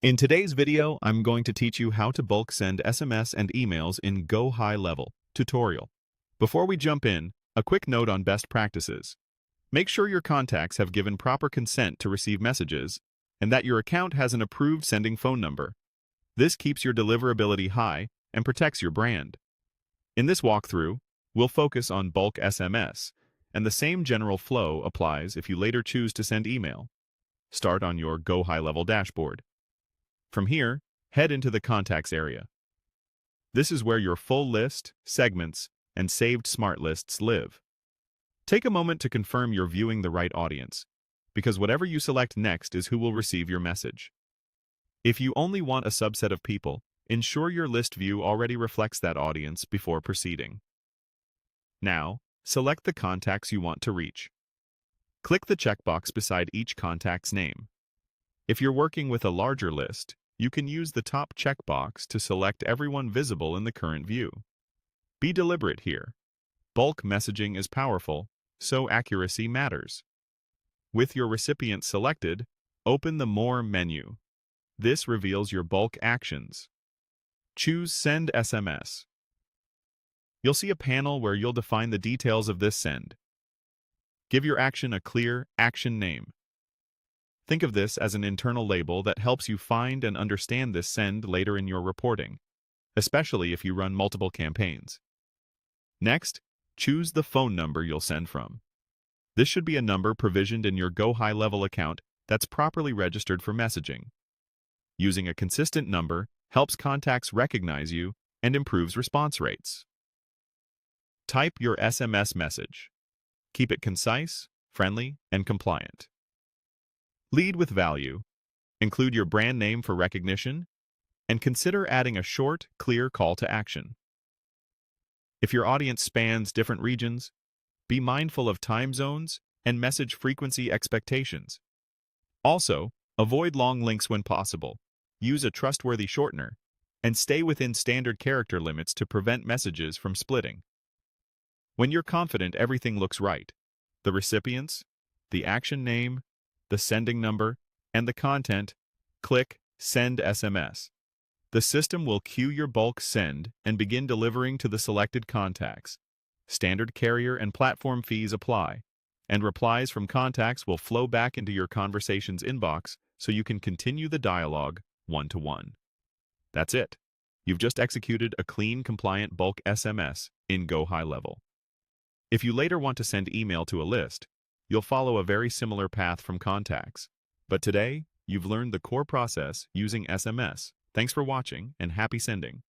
In today's video, I'm going to teach you how to bulk send SMS and emails in GoHighLevel tutorial. Before we jump in, a quick note on best practices. Make sure your contacts have given proper consent to receive messages and that your account has an approved sending phone number. This keeps your deliverability high and protects your brand. In this walkthrough, we'll focus on bulk SMS, and the same general flow applies if you later choose to send email. Start on your GoHighLevel dashboard. From here, head into the Contacts area. This is where your full list, segments, and saved smart lists live. Take a moment to confirm you're viewing the right audience, because whatever you select next is who will receive your message. If you only want a subset of people, ensure your list view already reflects that audience before proceeding. Now, select the contacts you want to reach. Click the checkbox beside each contact's name. If you're working with a larger list, you can use the top checkbox to select everyone visible in the current view. Be deliberate here. Bulk messaging is powerful, so accuracy matters. With your recipient selected, open the More menu. This reveals your bulk actions. Choose Send SMS. You'll see a panel where you'll define the details of this send. Give your action a clear action name. Think of this as an internal label that helps you find and understand this send later in your reporting, especially if you run multiple campaigns. Next, choose the phone number you'll send from. This should be a number provisioned in your GoHighLevel account that's properly registered for messaging. Using a consistent number helps contacts recognize you and improves response rates. Type your SMS message. Keep it concise, friendly, and compliant. Lead with value. Include your brand name for recognition, and consider adding a short, clear call to action. If your audience spans different regions, be mindful of time zones and message frequency expectations. Also, avoid long links when possible. Use a trustworthy shortener, and stay within standard character limits to prevent messages from splitting. When you're confident everything looks right, the recipients, the action name, the sending number, and the content, click Send SMS. The system will queue your bulk send and begin delivering to the selected contacts. Standard carrier and platform fees apply, and replies from contacts will flow back into your conversations inbox so you can continue the dialogue one-to-one. That's it. You've just executed a clean, compliant bulk SMS in GoHighLevel. If you later want to send email to a list, you'll follow a very similar path from contacts. But today, you've learned the core process using SMS. Thanks for watching, and happy sending.